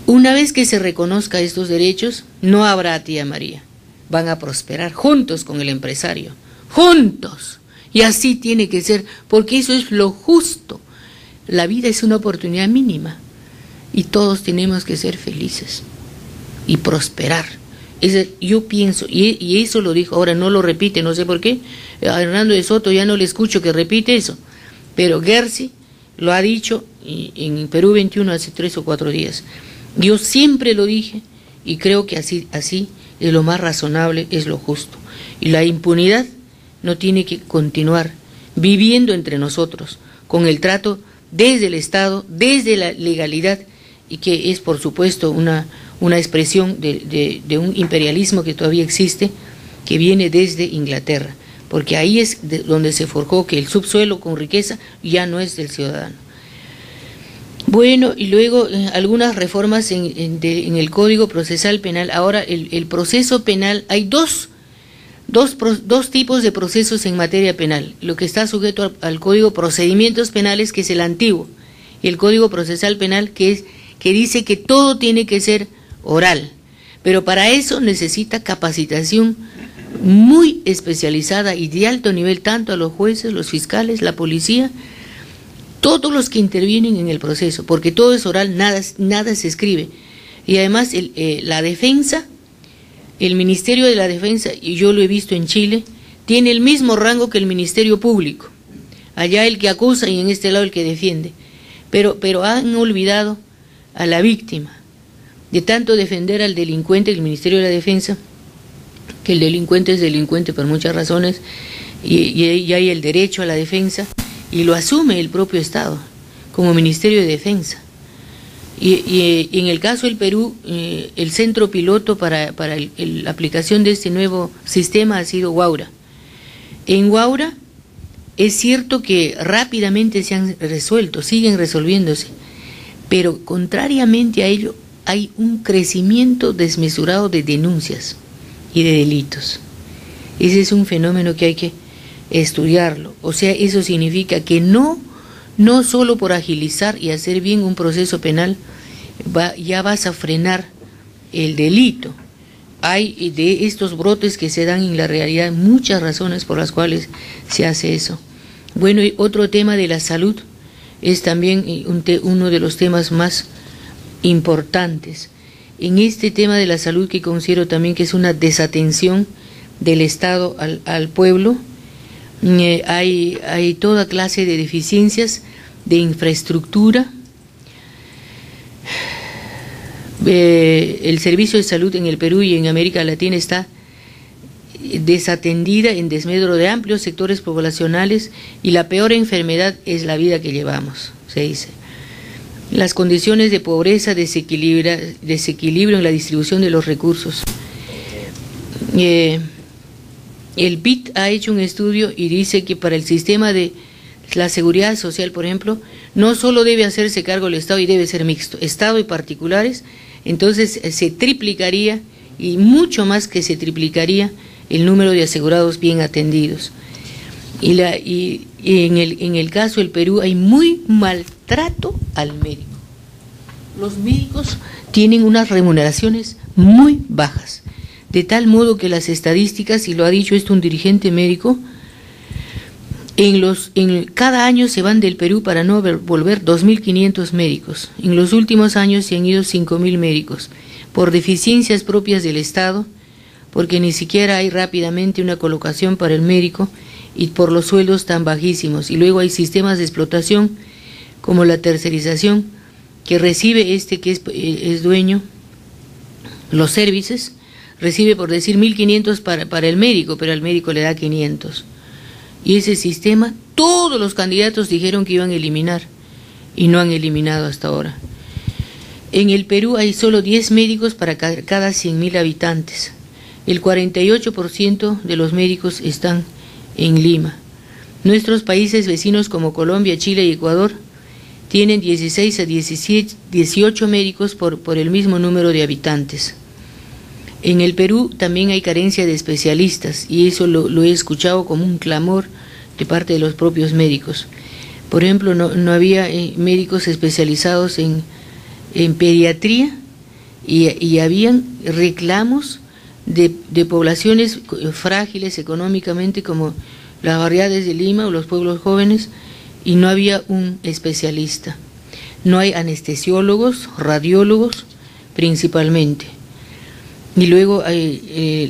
Una vez que se reconozca estos derechos, no habrá tía María, van a prosperar juntos con el empresario, juntos, y así tiene que ser, porque eso es lo justo. La vida es una oportunidad mínima y todos tenemos que ser felices y prosperar. Yo pienso, y eso lo dijo, ahora no lo repite, no sé por qué, a Hernando de Soto ya no le escucho que repite eso, pero Gersi lo ha dicho en Perú 21 hace 3 o 4 días. Yo siempre lo dije y creo que así es lo más razonable, es lo justo. Y la impunidad no tiene que continuar viviendo entre nosotros, con el trato desde el Estado, desde la legalidad, y que es por supuesto una expresión de un imperialismo que todavía existe, que viene desde Inglaterra, porque ahí es donde se forjó que el subsuelo con riqueza ya no es del ciudadano. Bueno, y luego algunas reformas en el Código Procesal Penal. Ahora el proceso penal, hay dos tipos de procesos en materia penal: lo que está sujeto al Código Procedimientos Penales, que es el antiguo, y el Código Procesal Penal, que dice que todo tiene que ser oral, pero para eso necesita capacitación muy especializada y de alto nivel, tanto a los jueces, los fiscales, la policía, todos los que intervienen en el proceso, porque todo es oral, nada se escribe. Y además la defensa, el Ministerio de la Defensa, y yo lo he visto en Chile, tiene el mismo rango que el Ministerio Público, allá el que acusa y en este lado el que defiende, pero han olvidado a la víctima. De tanto defender al delincuente, el Ministerio de la Defensa, que el delincuente es delincuente por muchas razones, y hay el derecho a la defensa, y lo asume el propio Estado como Ministerio de Defensa. Y en el caso del Perú, el centro piloto para la aplicación de este nuevo sistema ha sido Huaura. En Huaura es cierto que rápidamente se han resuelto, siguen resolviéndose, pero contrariamente a ello hay un crecimiento desmesurado de denuncias y de delitos. Ese es un fenómeno que hay que estudiarlo. O sea, eso significa que no solo por agilizar y hacer bien un proceso penal ya vas a frenar el delito. Hay de estos brotes que se dan en la realidad muchas razones por las cuales se hace eso. Bueno, y otro tema de la salud es también uno de los temas más importantes. En este tema de la salud, que considero también que es una desatención del Estado al pueblo, hay toda clase de deficiencias de infraestructura. El servicio de salud en el Perú y en América Latina está desatendida en desmedro de amplios sectores poblacionales, y la peor enfermedad es la vida que llevamos, se dice. Las condiciones de pobreza, desequilibrio en la distribución de los recursos. El BID ha hecho un estudio y dice que para el sistema de la seguridad social, por ejemplo, no solo debe hacerse cargo el Estado, y debe ser mixto, Estado y particulares. Entonces se triplicaría, y mucho más que se triplicaría, el número de asegurados bien atendidos. Y en el caso del Perú hay muy maltrato al médico. Los médicos tienen unas remuneraciones muy bajas, de tal modo que las estadísticas, y lo ha dicho esto un dirigente médico, Cada año se van del Perú para no volver 2.500 médicos. En los últimos años se han ido 5.000 médicos por deficiencias propias del Estado, porque ni siquiera hay rápidamente una colocación para el médico y por los sueldos tan bajísimos. Y luego hay sistemas de explotación como la tercerización, que recibe que es dueño, los servicios, recibe por decir 1.500 para el médico, pero al médico le da 500. Y ese sistema, todos los candidatos dijeron que iban a eliminar, y no han eliminado hasta ahora. En el Perú hay solo 10 médicos para cada 100.000 habitantes. El 48% de los médicos están en Lima. Nuestros países vecinos como Colombia, Chile y Ecuador tienen 16 a 18 médicos por el mismo número de habitantes. En el Perú también hay carencia de especialistas, y eso lo he escuchado como un clamor de parte de los propios médicos. Por ejemplo, no había médicos especializados en pediatría, y habían reclamos de poblaciones frágiles económicamente como las barriadas de Lima o los pueblos jóvenes, y no había un especialista. No hay anestesiólogos, radiólogos principalmente. Y luego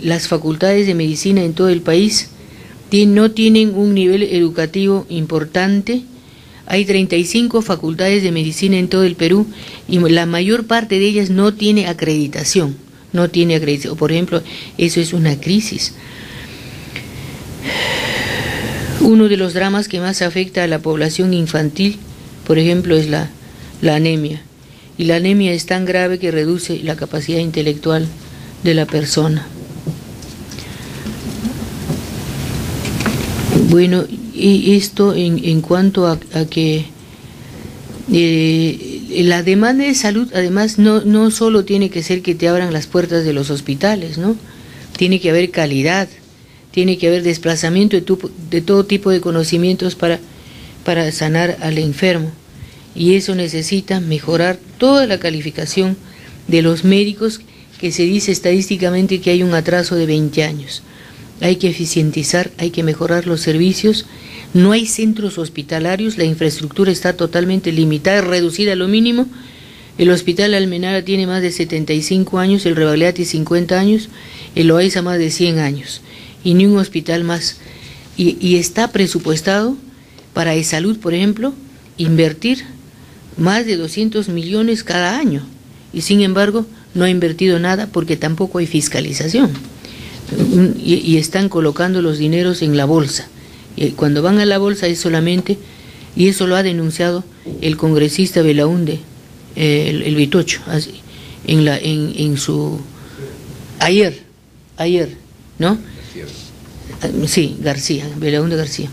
las facultades de medicina en todo el país no tienen un nivel educativo importante. Hay 35 facultades de medicina en todo el Perú y la mayor parte de ellas no tiene acreditación. Por ejemplo, eso es una crisis. Uno de los dramas que más afecta a la población infantil, por ejemplo, es la anemia. Y la anemia es tan grave que reduce la capacidad intelectual de la persona. Bueno, y esto en cuanto a que la demanda de salud, además, no solo tiene que ser que te abran las puertas de los hospitales, ¿no? Tiene que haber calidad, tiene que haber desplazamiento de todo tipo de conocimientos para sanar al enfermo. Y eso necesita mejorar toda la calificación de los médicos, que se dice estadísticamente que hay un atraso de 20 años. Hay que eficientizar, hay que mejorar los servicios. No hay centros hospitalarios, la infraestructura está totalmente limitada, reducida a lo mínimo. El Hospital Almenara tiene más de 75 años, el Rebagliati 50 años, el Loaiza más de 100 años, y ni un hospital más. Y está presupuestado para E-Salud, por ejemplo, invertir más de 200 millones cada año, y sin embargo no ha invertido nada porque tampoco hay fiscalización. Y están colocando los dineros en la bolsa. Y cuando van a la bolsa es solamente, y eso lo ha denunciado el congresista Belaúnde, el Vitocho, en su ayer, ¿no? Sí, García, Belaúnde García.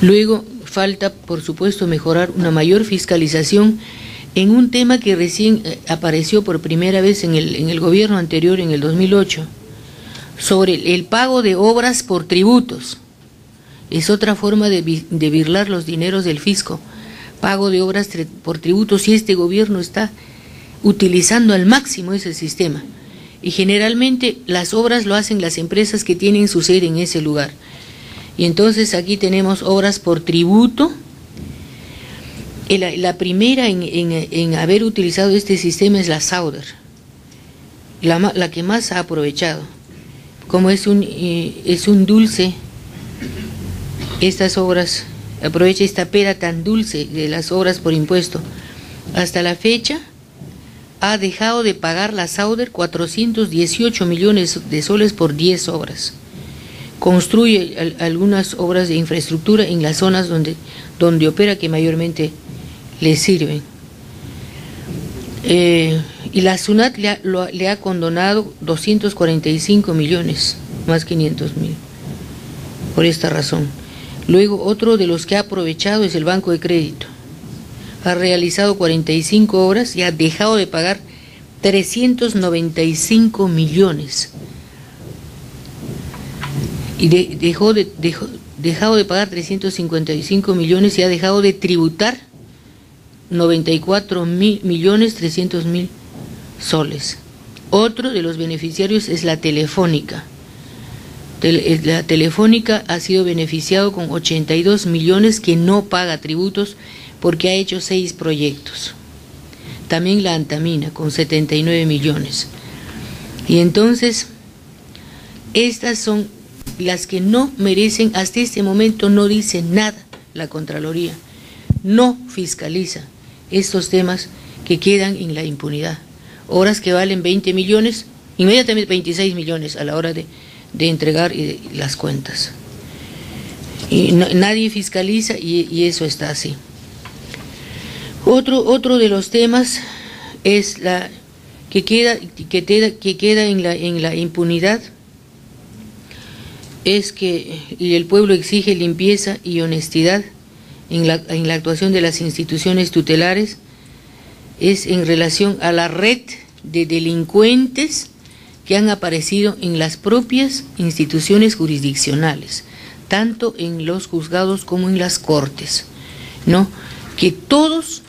Luego falta, por supuesto, mejorar una mayor fiscalización en un tema que recién apareció por primera vez en el gobierno anterior, en el 2008, sobre el pago de obras por tributos. Es otra forma de birlar los dineros del fisco, pago de obras por tributos, y este gobierno está utilizando al máximo ese sistema. Y generalmente las obras lo hacen las empresas que tienen su sede en ese lugar. Y entonces aquí tenemos obras por tributo. La primera en haber utilizado este sistema es la Sauder, la que más ha aprovechado. Como es un dulce, estas obras, aprovecha esta pera tan dulce de las obras por impuesto. Hasta la fecha ha dejado de pagar la Sauder 418 millones de soles por 10 obras. Construye algunas obras de infraestructura en las zonas donde opera, que mayormente le sirven. Y la SUNAT le ha condonado 245 millones, más 500 mil, por esta razón. Luego, otro de los que ha aprovechado es el Banco de Crédito. Ha realizado 45 obras y ha dejado de pagar 395 millones. Y dejado de pagar 355 millones y ha dejado de tributar 94.300.000 soles. Otro de los beneficiarios es la Telefónica. La Telefónica ha sido beneficiado con 82 millones que no paga tributos porque ha hecho 6 proyectos. También la Antamina con 79 millones. Y entonces, estas son las que no merecen, hasta este momento no dice nada la Contraloría, no fiscaliza estos temas que quedan en la impunidad. Obras que valen 20 millones, inmediatamente 26 millones a la hora de entregar las cuentas. Y nadie fiscaliza y eso está así. Otro de los temas es la que queda en la impunidad, es que el pueblo exige limpieza y honestidad en la actuación de las instituciones tutelares, es en relación a la red de delincuentes que han aparecido en las propias instituciones jurisdiccionales, tanto en los juzgados como en las cortes, ¿no? Que todos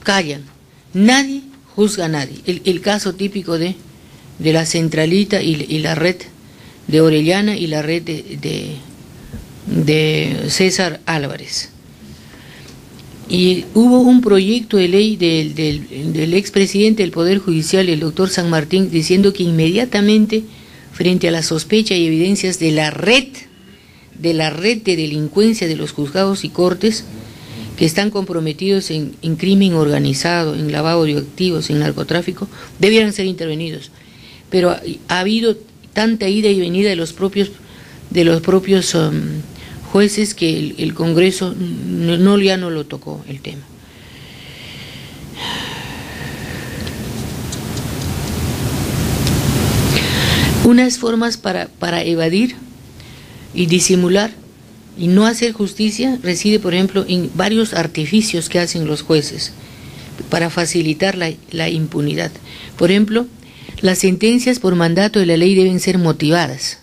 callan, nadie juzga a nadie. El caso típico de la Centralita y la red de Orellana y la red de César Álvarez. Y hubo un proyecto de ley del expresidente del Poder Judicial, el doctor San Martín, diciendo que inmediatamente, frente a la sospecha y evidencias de la red de delincuencia de los juzgados y cortes, que están comprometidos en crimen organizado, en lavado de activos, en narcotráfico, debieran ser intervenidos. Pero ha habido tanta ida y venida de los propios jueces que el Congreso ya no lo tocó el tema. Unas formas para evadir y disimular y no hacer justicia reside, por ejemplo, en varios artificios que hacen los jueces para facilitar la impunidad. Por ejemplo, las sentencias por mandato de la ley deben ser motivadas,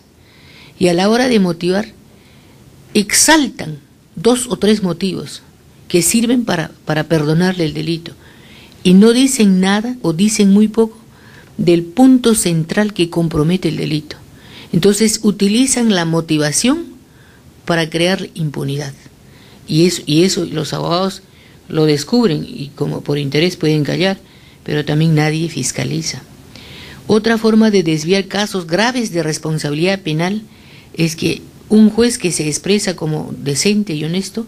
y a la hora de motivar exaltan 2 o 3 motivos que sirven para perdonarle el delito, y no dicen nada o dicen muy poco del punto central que compromete el delito. Entonces utilizan la motivación para crear impunidad, y eso los abogados lo descubren y como por interés pueden callar, pero también nadie fiscaliza. Otra forma de desviar casos graves de responsabilidad penal es que un juez que se expresa como decente y honesto,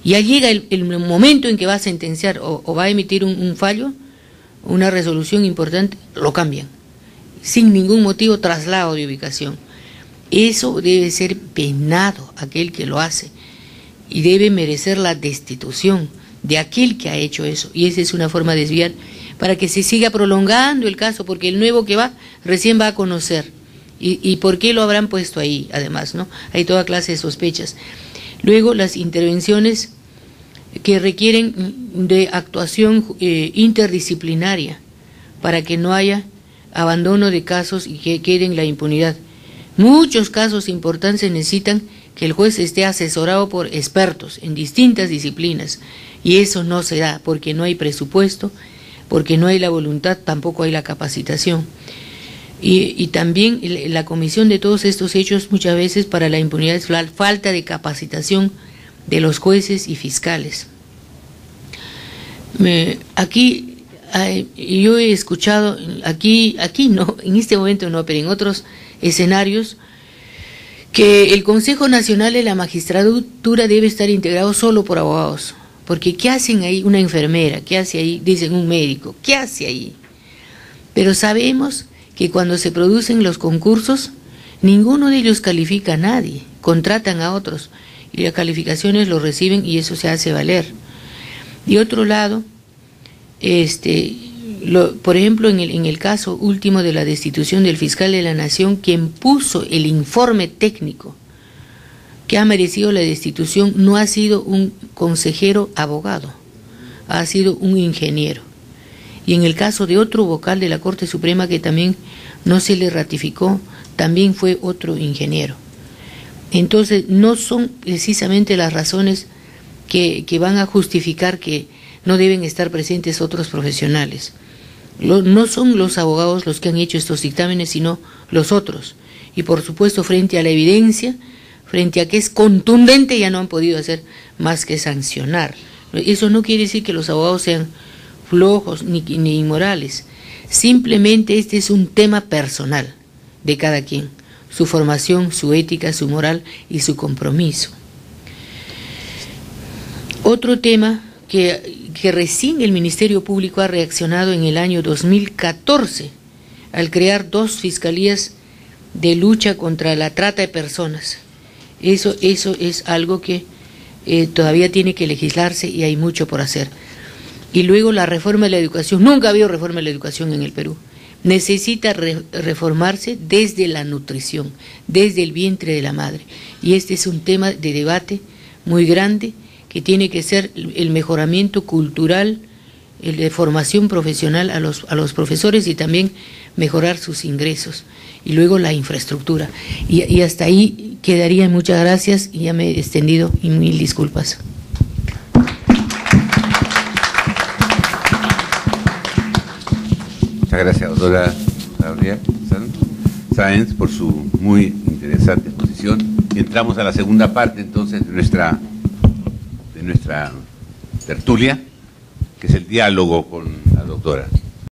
ya llega el momento en que va a sentenciar o va a emitir un fallo, una resolución importante, lo cambian, sin ningún motivo, traslado de ubicación. Eso debe ser penado aquel que lo hace y debe merecer la destitución de aquel que ha hecho eso, y esa es una forma de desviar para que se siga prolongando el caso, porque el nuevo que va recién va a conocer y por qué lo habrán puesto ahí, además, ¿no? Hay toda clase de sospechas. Luego las intervenciones que requieren de actuación interdisciplinaria para que no haya abandono de casos y que quede en la impunidad. Muchos casos importantes necesitan que el juez esté asesorado por expertos en distintas disciplinas, y eso no se da porque no hay presupuesto, porque no hay la voluntad, tampoco hay la capacitación. Y también la comisión de todos estos hechos muchas veces para la impunidad es la falta de capacitación de los jueces y fiscales. Aquí yo he escuchado, aquí no, en este momento no, pero en otros escenarios, que el Consejo Nacional de la Magistratura debe estar integrado solo por abogados, porque ¿qué hacen ahí una enfermera? ¿Qué hace ahí? Dicen un médico, ¿qué hace ahí? Pero sabemos que cuando se producen los concursos, ninguno de ellos califica a nadie, contratan a otros, y las calificaciones lo reciben y eso se hace valer. De otro lado, por ejemplo, en el caso último de la destitución del fiscal de la Nación, quien puso el informe técnico que ha merecido la destitución no ha sido un consejero abogado, ha sido un ingeniero. Y en el caso de otro vocal de la Corte Suprema que también no se le ratificó, también fue otro ingeniero. Entonces, no son precisamente las razones que van a justificar que no deben estar presentes otros profesionales. No son los abogados los que han hecho estos dictámenes, sino los otros. y por supuesto frente a la evidencia, frente a que es contundente, ya no han podido hacer más que sancionar. Eso no quiere decir que los abogados sean flojos ni inmorales, simplemente este es un tema personal de cada quien, su formación, su ética, su moral y su compromiso. Otro tema que recién el Ministerio Público ha reaccionado en el año 2014 al crear 2 fiscalías de lucha contra la trata de personas. Eso es algo que todavía tiene que legislarse y hay mucho por hacer. Y luego la reforma de la educación. Nunca ha habido reforma de la educación en el Perú. Necesita reformarse desde la nutrición, desde el vientre de la madre. Y este es un tema de debate muy grande que tiene que ser el mejoramiento cultural, el de formación profesional a los profesores y también mejorar sus ingresos. Y luego la infraestructura. Y hasta ahí quedaría. Muchas gracias y ya me he extendido y 1000 disculpas. Muchas gracias, doctora Gabriela Sáenz, por su muy interesante exposición. Entramos a la segunda parte, entonces, de nuestra tertulia, que es el diálogo con la doctora.